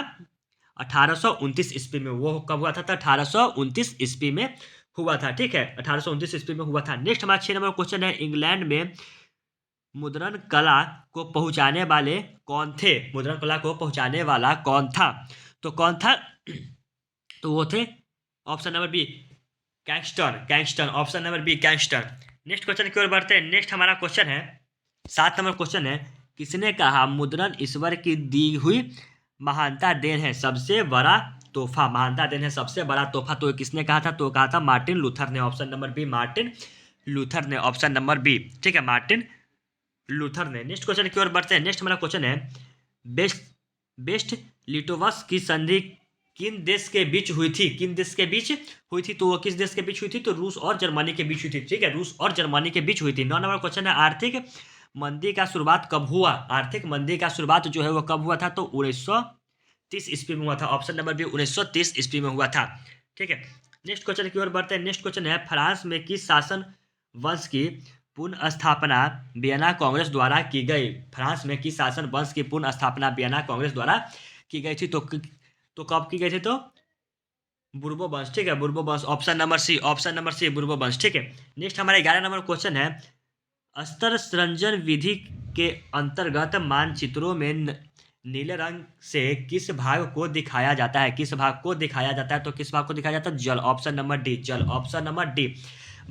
[SPEAKER 1] 1829 ईस्वी में। वो कब हुआ था? तो 1829 ईस्वी में हुआ था, ठीक है, 1829 ईस्वी में हुआ था। नेक्स्ट हमारा 6 नंबर क्वेश्चन है, इंग्लैंड में मुद्रण कला को पहुंचाने वाले कौन थे? मुद्रण कला को पहुंचाने वाला कौन था? तो कौन था? तो वो थे option number B Kingston, option number B Kingston. Next question की ओर बढ़ते हैं। नेक्स्ट हमारा क्वेश्चन है, 7 नंबर क्वेश्चन है, किसने कहा मुद्रण ईश्वर की दी हुई महानता देन है, सबसे बड़ा तोहफा? महानता देन है, सबसे बड़ा तोहफा। तो किसने कहा था? तो कहा था मार्टिन लूथर ने, option number B Martin Luther ने, ऑप्शन नंबर बी, ठीक है, मार्टिन लूथर ने। नेक्स्ट क्वेश्चन की ओर बढ़ते हैं। नेक्स्ट हमारा क्वेश्चन है, बेस्ट बेस्ट लिटोवस की संधि किन देश के बीच हुई थी? किन देश के बीच हुई थी? तो वो किस देश के बीच हुई थी? तो रूस और जर्मनी के बीच हुई थी, ठीक है, रूस और जर्मनी के बीच हुई थी। 9 नंबर क्वेश्चन है, आर्थिक मंदी का शुरुआत कब हुआ? आर्थिक मंदी का शुरुआत जो है वो कब हुआ था? तो 1930 ईस्वी में हुआ था, ऑप्शन नंबर बी 1930 ईस्वी में हुआ था, ठीक है। नेक्स्ट क्वेश्चन की ओर बढ़ते हैं। नेक्स्ट क्वेश्चन है, फ्रांस में किस शासन वंश की पुनः स्थापना वियना कांग्रेस द्वारा की गई? फ्रांस में किस शासन वंश की पुनः स्थापना वियना कांग्रेस द्वारा की गई थी? तो कब की गई थी? तो बुर्बो वंश, ठीक है, बुर्बो वंश, option number C, option number C Bourbon वंश, ठीक है। नेक्स्ट हमारा 11 नंबर क्वेश्चन है, स्तर सृजन विधि के अंतर्गत मानचित्रों में नीले रंग से किस भाग को दिखाया जाता है? किस भाग को दिखाया जाता है? तो किस भाग को दिखाया जाता है? जल, ऑप्शन नंबर डी जल, ऑप्शन नंबर डी।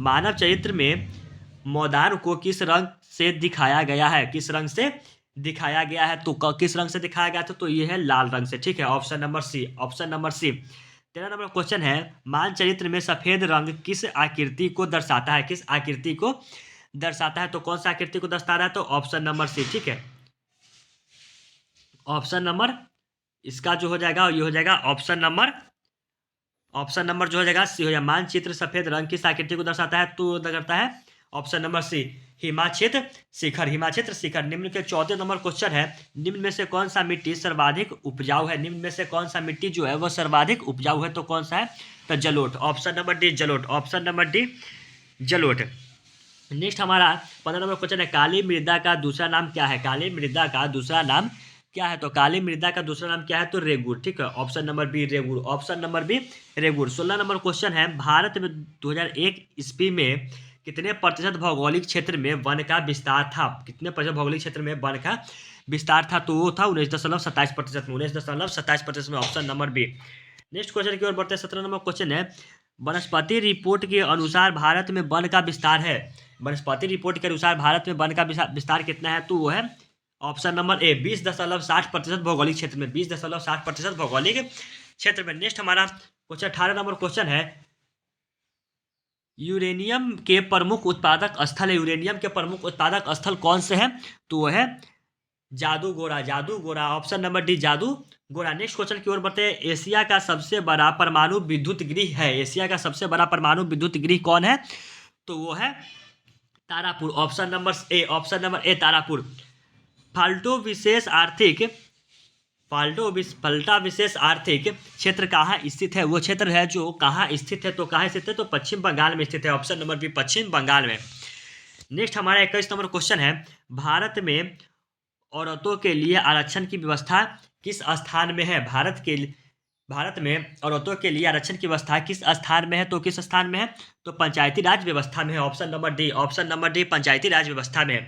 [SPEAKER 1] मानव चरित्र में मैदान को किस रंग से दिखाया गया है? किस रंग से दिखाया गया है? तो किस रंग से दिखाया गया था? तो ये है लाल रंग से, ठीक है, option number C, option number C. 13 number question है, मानचित्र में सफेद रंग किस आकृति को दर्शाता है? किस आकृति को दर्शाता है? तो कौन सा आकृति को दर्शा रहा है? तो ऑप्शन नंबर सी, ठीक है, ऑप्शन नंबर इसका जो हो जाएगा ये हो जाएगा ऑप्शन नंबर जो हो जाएगा सी हो जाएगा। मानचित्र सफेद रंग किस आकृति को दर्शाता है? तो करता है ऑप्शन नंबर सी, हिमाचित्र शिखर, हिमाचित्र शिखर। निम्न के 14 नंबर क्वेश्चन है, निम्न में से कौन सा मिट्टी सर्वाधिक उपजाऊ है? निम्न में से कौन सा मिट्टी जो है वह सर्वाधिक उपजाऊ है? तो कौन सा है? तो जलोढ़, ऑप्शन नंबर डी जलोढ़, ऑप्शन नंबर डी जलोढ़। नेक्स्ट हमारा 15 नंबर क्वेश्चन है, काली मृदा का दूसरा नाम क्या है? काली मृदा का दूसरा नाम क्या है? तो काली मृदा का दूसरा नाम क्या है? तो रेगुर, ठीक है, ऑप्शन नंबर बी रेगुर, ऑप्शन नंबर बी रेगुर। 16 नंबर क्वेश्चन है, भारत में 2001 ईस्वी में कितने प्रतिशत भौगोलिक क्षेत्र में वन का विस्तार था? कितने प्रतिशत भौगोलिक क्षेत्र में वन का विस्तार था? तो वो था 19.27% में, 19.27% में, option number B. Next question की ओर बढ़ते हैं। 17 नंबर क्वेश्चन है, वनस्पति रिपोर्ट के अनुसार भारत में वन का विस्तार है, वनस्पति रिपोर्ट के अनुसार भारत में वन का विस्तार कितना है? तो वो है ऑप्शन नंबर ए 20.60% भौगोलिक क्षेत्र में, 20.60% भौगोलिक क्षेत्र में। नेक्स्ट हमारा क्वेश्चन 18 नंबर क्वेश्चन है, यूरेनियम के प्रमुख उत्पादक स्थल है, यूरेनियम के प्रमुख उत्पादक स्थल कौन से हैं? तो वो है Jadugora, Jadugora, option number D Jadugora. Next question की ओर बढ़ते हैं, एशिया का सबसे बड़ा परमाणु विद्युत गृह है, एशिया का सबसे बड़ा परमाणु विद्युत गृह कौन है? तो वो है Tarapur, option number A Tarapur. Falta विशेष आर्थिक क्षेत्र कहाँ स्थित है? वो क्षेत्र है जो कहाँ स्थित है? तो कहाँ स्थित है? तो पश्चिम बंगाल में स्थित है, ऑप्शन नंबर बी पश्चिम बंगाल में। नेक्स्ट हमारा 21 नंबर क्वेश्चन है, भारत में औरतों के लिए आरक्षण की व्यवस्था किस स्थान में है? भारत में औरतों के लिए आरक्षण की व्यवस्था किस स्थान में है, तो किस स्थान में है, तो पंचायती राज व्यवस्था में है। Option number D, option number D Panchayati Raj व्यवस्था में है।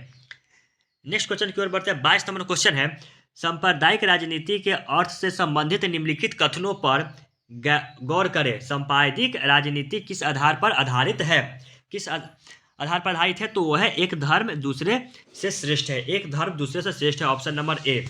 [SPEAKER 1] नेक्स्ट क्वेश्चन की ओर बढ़ते हैं। 22 नंबर क्वेश्चन है, सांप्रदायिक राजनीति के अर्थ से संबंधित निम्नलिखित कथनों पर गौर करें। सांप्रदायिक राजनीति किस आधार पर आधारित है, किस आधार पर आधारित है, तो वह है एक धर्म दूसरे से श्रेष्ठ है, एक धर्म दूसरे से श्रेष्ठ है, ऑप्शन नंबर ए।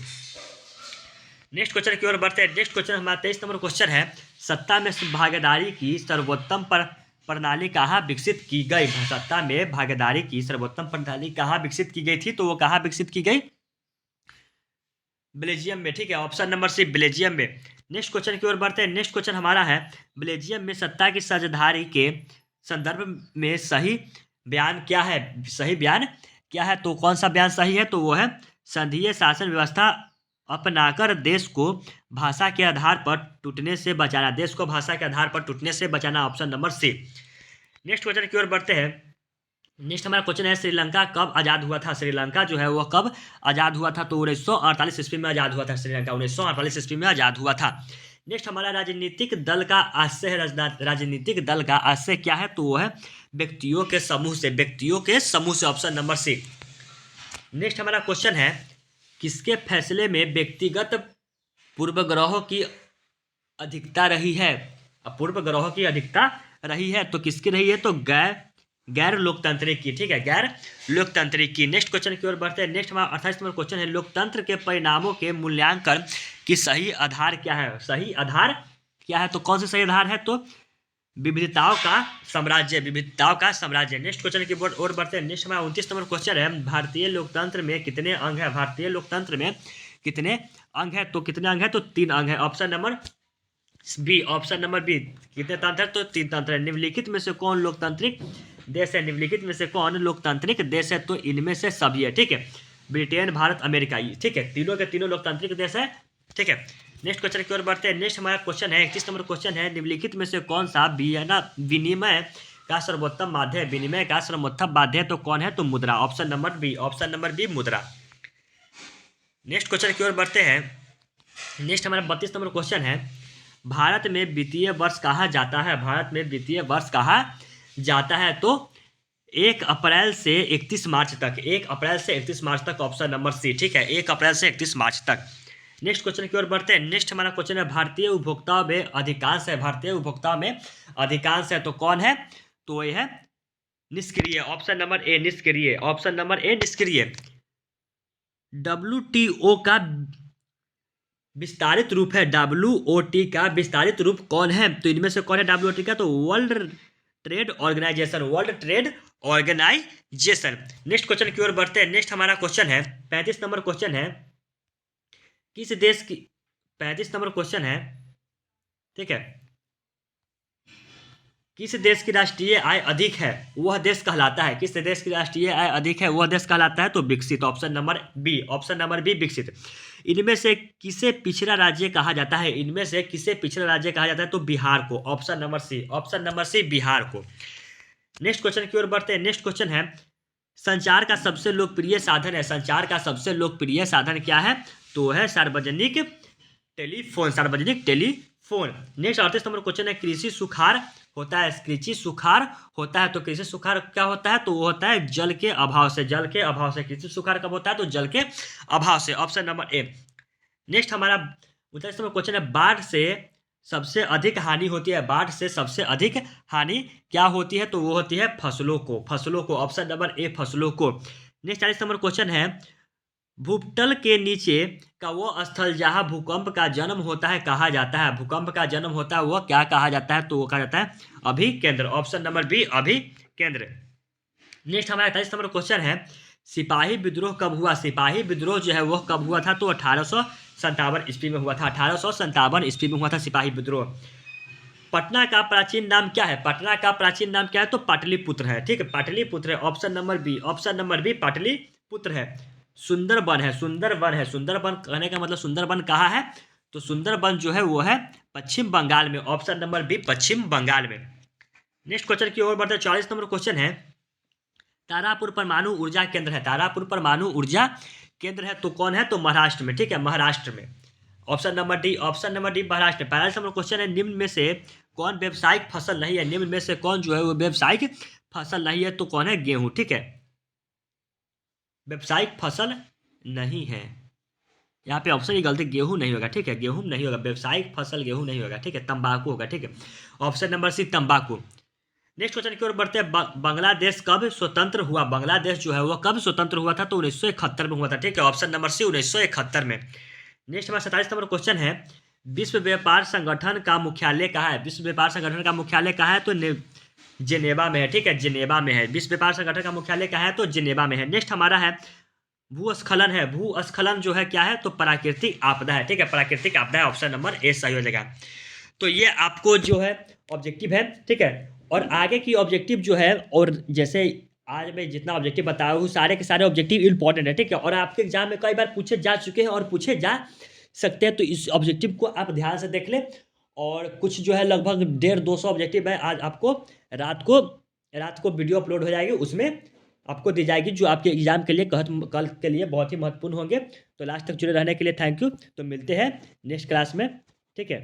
[SPEAKER 1] नेक्स्ट क्वेश्चन की ओर बढ़ते हैं। नेक्स्ट क्वेश्चन हमारा 23 नंबर क्वेश्चन है, सत्ता में भागीदारी की सर्वोत्तम प्रणाली कहाँ विकसित की गई। सत्ता में भागीदारी की सर्वोत्तम प्रणाली कहाँ विकसित की गई थी, तो वो कहाँ विकसित की गई, बेल्जियम में, ठीक है, ऑप्शन नंबर सी बेल्जियम में। नेक्स्ट क्वेश्चन की ओर बढ़ते हैं। नेक्स्ट क्वेश्चन हमारा है, बेल्जियम में सत्ता की साझेदारी के संदर्भ में सही बयान क्या है, सही बयान क्या है, तो कौन सा बयान सही है, तो वो है संघीय शासन व्यवस्था अपनाकर देश को भाषा के आधार पर टूटने से बचाना, देश को भाषा के आधार पर टूटने से बचाना, option number C. Next question की ओर बढ़ते हैं। नेक्स्ट हमारा क्वेश्चन है, श्रीलंका कब आज़ाद हुआ था। श्रीलंका जो है वह कब आज़ाद हुआ था, तो 1948 ईस्वी में आज़ाद हुआ था। श्रीलंका 1948 ईस्वी में आज़ाद हुआ था। नेक्स्ट हमारा राजनीतिक दल का आशय है, राजनीतिक दल का आशय क्या है, तो वो है व्यक्तियों के समूह से, व्यक्तियों के समूह से, ऑप्शन नंबर सी। नेक्स्ट हमारा क्वेश्चन है, किसके फैसले में व्यक्तिगत पूर्वग्रहों की अधिकता रही है, पूर्वग्रहों की अधिकता रही है, तो किसकी रही है, तो गैर लोकतांत्रिक की, ठीक है, गैर लोकतांत्रिक की। नेक्स्ट क्वेश्चन की ओर बढ़ते हैं। नेक्स्ट हमारा 28 नंबर क्वेश्चन है, लोकतंत्र के परिणामों के मूल्यांकन की सही आधार क्या है, सही आधार क्या है, तो कौन सा सही आधार है, तो विविधताओं का साम्राज्य, विविधताओं का साम्राज्य। नेक्स्ट क्वेश्चन की ओर बढ़ते हैं। नेक्स्ट हमारा 29 नंबर क्वेश्चन है, भारतीय लोकतंत्र में कितने अंग है, भारतीय लोकतंत्र में कितने अंग है, तो कितने अंग है, तो 3 अंग है, option number B, option number B. कितने तंत्र है, तो 3 तंत्र है। निम्नलिखित में से कौन लोकतांत्रिक देश है, निम्नलिखित में से कौन लोकतांत्रिक देश है, तो इनमें से सभी है, ठीक है, ब्रिटेन, भारत, अमेरिका, ठीक है, तीनों के तीनों लोकतांत्रिक देश है, ठीक है। नेक्स्ट क्वेश्चन की ओर बढ़ते हैं। नेक्स्ट हमारा क्वेश्चन है, 21 नंबर क्वेश्चन है, निम्नलिखित में से कौन सा विनिमय का सर्वोत्तम माध्य है, विनिमय का सर्वोत्तम माध्य है, तो कौन है, तो मुद्रा, option number B, option number B मुद्रा। नेक्स्ट क्वेश्चन की ओर बढ़ते हैं। नेक्स्ट हमारा 32 नंबर क्वेश्चन है, भारत में वित्तीय वर्ष कहा जाता है, भारत में वित्तीय वर्ष कहा जाता है, तो 1 अप्रैल से 31 मार्च तक, 1 अप्रैल से 31 मार्च तक, ऑप्शन नंबर सी, ठीक है, 1 अप्रैल से 31 मार्च तक। नेक्स्ट क्वेश्चन की ओर बढ़ते हैं। नेक्स्ट हमारा क्वेश्चन है, भारतीय उपभोक्ताओं में अधिकांश है, भारतीय उपभोक्ताओं में अधिकांश है, तो कौन है, तो ये है निष्क्रिय, ऑप्शन नंबर ए निष्क्रिय, ऑप्शन नंबर ए निष्क्रिय। WTO का विस्तारित रूप है, WOT का विस्तारित रूप कौन है, तो इनमें से कौन है WOT का, तो world trade organisation, world trade organisation. Next question की ओर बढ़ते हैं। नेक्स्ट हमारा क्वेश्चन है 35 नंबर क्वेश्चन है, किस देश की, 35 नंबर क्वेश्चन है, ठीक है, किस देश की राष्ट्रीय आय अधिक है, वह देश कहलाता है, किस देश की राष्ट्रीय आय अधिक है, वह देश कहलाता है, तो विकसित, option number B, option number B विकसित। इनमें से किसे पिछड़ा राज्य कहा जाता है, इनमें से किसे पिछड़ा राज्य कहा जाता है, तो बिहार को, option number C, option number C Bihar को। नेक्स्ट क्वेश्चन की ओर बढ़ते हैं। नेक्स्ट क्वेश्चन है, संचार का सबसे लोकप्रिय साधन है, संचार का सबसे लोकप्रिय साधन क्या है, तो है सार्वजनिक टेलीफोन, सार्वजनिक टेलीफोन। नेक्स्ट 38 नंबर क्वेश्चन है, कृषि सुखाड़ होता है, कृषि सुखाड़ होता है, तो कृषि सुखाड़ क्या होता है, तो वो होता है जल के अभाव से, जल के अभाव से। कृषि सुखाड़ कब होता है, तो जल के अभाव से, ऑप्शन नंबर ए। नेक्स्ट हमारा 39 नंबर क्वेश्चन है, बाढ़ से सबसे अधिक हानि होती है, बाढ़ से सबसे अधिक हानि क्या होती है, तो वो होती है फसलों को, फसलों को, ऑप्शन नंबर ए फसलों को। नेक्स्ट 40 नंबर क्वेश्चन है, भूतल के नीचे का वो स्थल जहां भूकंप का जन्म होता है कहा जाता है, भूकंप का जन्म होता है वह क्या कहा जाता है, तो वो कहा जाता है अभिकेंद्र, ऑप्शन नंबर बी अभिकेंद्र। नेक्स्ट हमारा 41 नंबर क्वेश्चन है, सिपाही विद्रोह कब हुआ, सिपाही विद्रोह जो है वह कब हुआ था, तो 1857 ईस्वी में हुआ था, 1857 ईस्वी में हुआ था सिपाही विद्रोह। पटना का प्राचीन नाम क्या है, पटना का प्राचीन नाम क्या है, तो पाटलिपुत्र है, ठीक है, पाटलिपुत्र है, option number B, option number B Pataliputra है। सुंदरबन है, सुंदरबन है, सुंदरबन कहने का मतलब सुंदरबन कहाँ है, तो सुंदरबन जो है वो है पश्चिम बंगाल में, ऑप्शन नंबर बी पश्चिम बंगाल में। नेक्स्ट क्वेश्चन की ओर बढ़ते हैं। 40 नंबर क्वेश्चन है, तारापुर परमाणु ऊर्जा केंद्र है, तारापुर परमाणु ऊर्जा केंद्र है, तो कौन है, तो महाराष्ट्र में, ठीक है, महाराष्ट्र में, option number D Maharashtra. 45 number question है, निम्न में से कौन व्यावसायिक फसल नहीं है? निम्न में से कौन जो है वो व्यावसायिक फसल नहीं है? तो कौन है? गेहूं। ठीक है, व्यावसायिक फसल नहीं है, यहाँ पे ऑप्शन की गलती, गेहूं नहीं होगा। ठीक है, गेहूं नहीं होगा, व्यावसायिक फसल गेहूं नहीं होगा। ठीक है, तंबाकू होगा। ठीक है, ऑप्शन नंबर सी तंबाकू। नेक्स्ट क्वेश्चन की ओर बढ़ते हैं, बांग्लादेश कब स्वतंत्र हुआ? बांग्लादेश जो है वो कब स्वतंत्र हुआ था? तो 1971 में हुआ था। ठीक है, ऑप्शन नंबर सी 1971 में। नेक्स्ट हमारा 47 नंबर क्वेश्चन है, विश्व व्यापार संगठन का मुख्यालय कहाँ है? विश्व व्यापार संगठन का मुख्यालय कहाँ है? तो जिनेवा में है। ठीक है, जिनेवा में है। विश्व व्यापार संगठन का मुख्यालय कहाँ है? तो जिनेवा में है। नेक्स्ट हमारा है भूस्खलन है। भूस्खलन जो है क्या है? तो प्राकृतिक आपदा है। ठीक है, प्राकृतिक आपदा है, ऑप्शन नंबर ए सही हो जाएगा। तो ये आपको जो है ऑब्जेक्टिव है। ठीक है, और आगे की ऑब्जेक्टिव जो है, और जैसे आज मैं जितना ऑब्जेक्टिव बताया हूँ सारे के सारे ऑब्जेक्टिव इंपॉर्टेंट है। ठीक है, और आपके एग्जाम में कई बार पूछे जा चुके हैं और पूछे जा सकते हैं, तो इस ऑब्जेक्टिव को आप ध्यान से देख लें। और कुछ जो है लगभग 150-200 ऑब्जेक्टिव है, आज आपको रात को वीडियो अपलोड हो जाएगी, उसमें आपको दी जाएगी, जो आपके एग्जाम के लिए कल के लिए बहुत ही महत्वपूर्ण होंगे। तो लास्ट तक जुड़े रहने के लिए थैंक यू। तो मिलते हैं नेक्स्ट क्लास में। ठीक है।